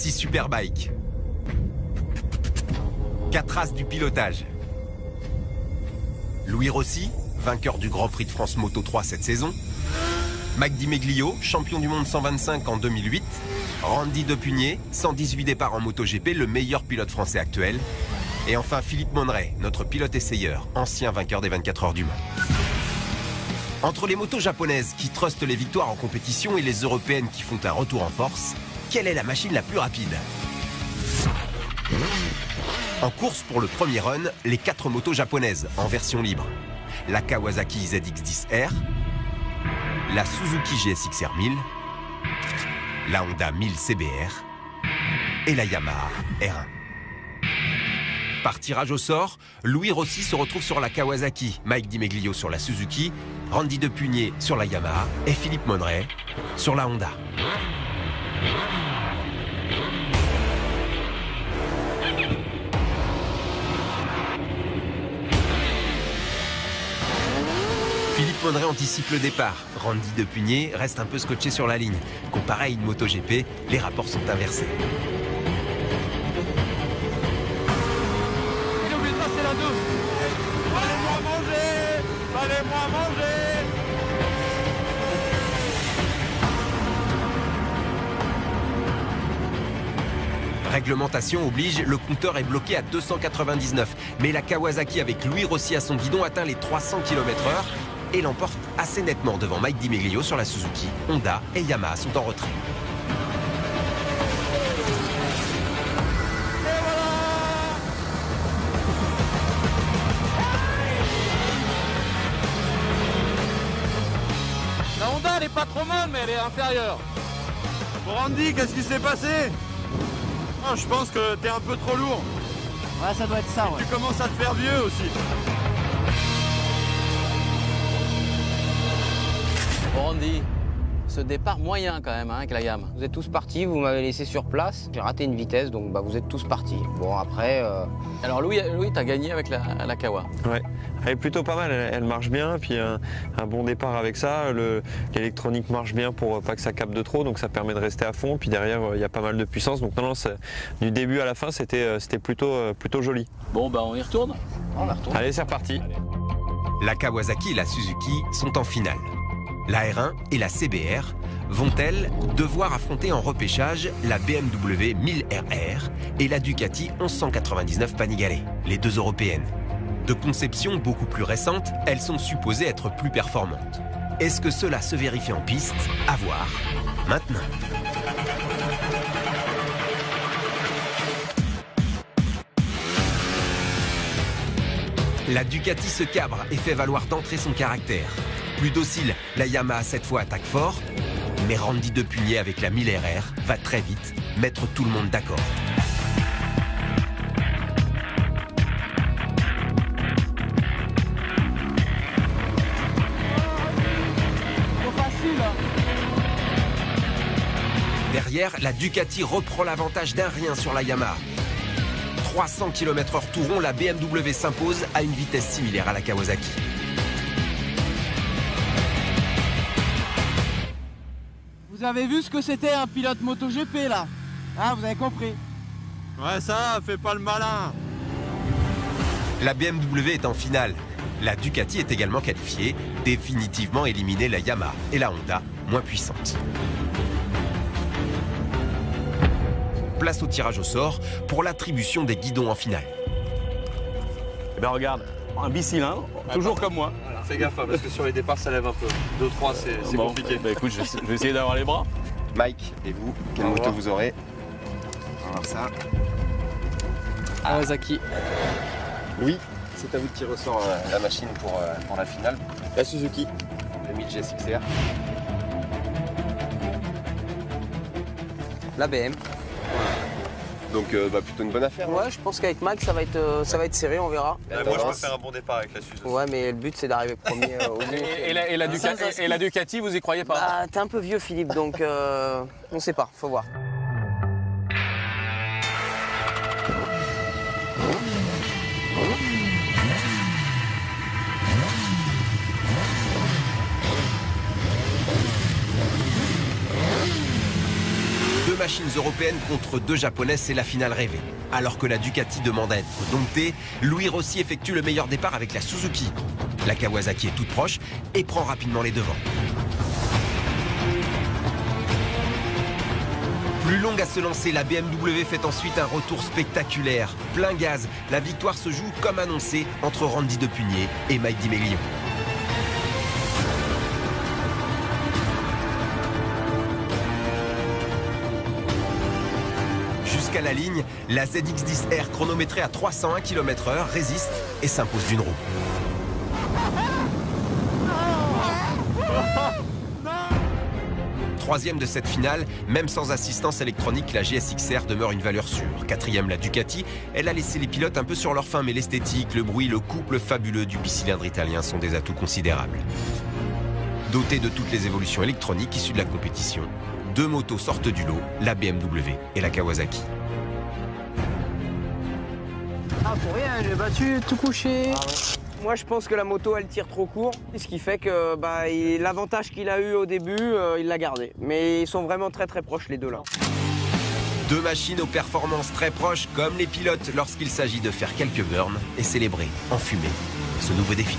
6 superbikes, 4 as du pilotage. Louis Rossi, vainqueur du Grand Prix de France Moto 3 cette saison. Mike Di Meglio, champion du monde 125 en 2008. Randy Depugné, 118 départs en MotoGP, le meilleur pilote français actuel. Et enfin Philippe Monneray, notre pilote essayeur, ancien vainqueur des 24 heures du Mans. Entre les motos japonaises qui trustent les victoires en compétition et les européennes qui font un retour en force, quelle est la machine la plus rapide? En course pour le premier run, les 4 motos japonaises en version libre. La Kawasaki ZX-10R, la Suzuki GSX-R 1000, la Honda 1000 CBR et la Yamaha R1. Par tirage au sort, Louis Rossi se retrouve sur la Kawasaki, Mike Di Meglio sur la Suzuki, Randy Depugné sur la Yamaha et Philippe Monneray sur la Honda. Philippe Monneray anticipe le départ. Randy Depugné reste un peu scotché sur la ligne. Comparé à une MotoGP, les rapports sont inversés. J'ai oublié de passer la douche. Fallait-moi manger. Fallait-moi manger. Réglementation oblige, le compteur est bloqué à 299. Mais la Kawasaki avec Louis Rossi à son guidon atteint les 300 km/h et l'emporte assez nettement devant Mike Di Meglio sur la Suzuki. Honda et Yamaha sont en retrait. Et voilà. La Honda, elle est pas trop mal, mais elle est inférieure. Bon, Randy, qu'est-ce qui s'est passé? Oh, je pense que t'es un peu trop lourd. Ouais, ça doit être ça, ouais. Tu commences à te faire vieux aussi. Bon, Randy, ce départ moyen quand même, hein, avec la gamme. Vous êtes tous partis, vous m'avez laissé sur place. J'ai raté une vitesse, donc bah, vous êtes tous partis. Bon, après... Alors Louis t'as gagné avec la Kawa. Ouais, elle est plutôt pas mal, elle marche bien, puis un bon départ avec ça, l'électronique marche bien pour pas que ça capte de trop, donc ça permet de rester à fond, puis derrière il y a pas mal de puissance, donc non, du début à la fin c'était plutôt joli. Bon, bah on y retourne. On y retourne. Allez, c'est reparti. La Kawasaki et la Suzuki sont en finale. La R1 et la CBR vont-elles devoir affronter en repêchage la BMW 1000RR et la Ducati 1199 Panigale, les deux européennes? De conception beaucoup plus récente, elles sont supposées être plus performantes. Est-ce que cela se vérifie en piste? À voir maintenant. La Ducati se cabre et fait valoir d'entrée son caractère. Plus docile, la Yamaha cette fois attaque fort, mais Randy Depugné avec la 1000RR va très vite mettre tout le monde d'accord. Derrière, la Ducati reprend l'avantage d'un rien sur la Yamaha. 300 km/h tout rond, la BMW s'impose à une vitesse similaire à la Kawasaki. Vous avez vu ce que c'était un pilote MotoGP là? Ah, vous avez compris. Ouais, ça, fais pas le malin. La BMW est en finale. La Ducati est également qualifiée, définitivement éliminée la Yamaha et la Honda, moins puissante. Place au tirage au sort pour l'attribution des guidons en finale. Eh ben regarde, un bicylindre, toujours comme moi. Fais gaffe, parce que sur les départs, ça lève un peu. 2-3, c'est Bon, compliqué. Bah écoute, je vais essayer d'avoir les bras. Mike, et vous, quelle moto vous aurez? On va voir ça. Kawasaki. Louis, c'est à vous de tirer au sort la machine pour la finale. La Suzuki, le 1000 GSX-R. La BM. Donc plutôt une bonne affaire. Ouais, je pense qu'avec Mike, ça va être serré, on verra. Moi, je peux faire un bon départ avec la Suzuki. Ouais, mais le but, c'est d'arriver premier au bout. Et la Ducati, vous y croyez pas? Bah, t'es un peu vieux, Philippe, donc on sait pas, faut voir. machines européennes contre 2 japonaises, c'est la finale rêvée. Alors que la Ducati demande à être domptée, Louis Rossi effectue le meilleur départ avec la Suzuki. La Kawasaki est toute proche et prend rapidement les devants. Plus longue à se lancer, la BMW fait ensuite un retour spectaculaire. Plein gaz, la victoire se joue comme annoncé entre Randy Depugné et Mike Di Meglio. Jusqu'à la ligne, la ZX10R chronométrée à 301 km/h résiste et s'impose d'une roue. Troisième de cette finale, même sans assistance électronique, la GSX-R demeure une valeur sûre. Quatrième, la Ducati, elle a laissé les pilotes un peu sur leur faim, mais l'esthétique, le bruit, le couple fabuleux du bicylindre italien sont des atouts considérables. Dotés de toutes les évolutions électroniques issues de la compétition, 2 motos sortent du lot, la BMW et la Kawasaki. Ah, pour rien, j'ai battu tout couché. Ah ouais. Moi, je pense que la moto, elle tire trop court, ce qui fait que l'avantage qu'il a eu au début, il l'a gardé. Mais ils sont vraiment très proches, les deux là. 2 machines aux performances très proches, comme les pilotes lorsqu'il s'agit de faire quelques burns et célébrer en fumée ce nouveau défi.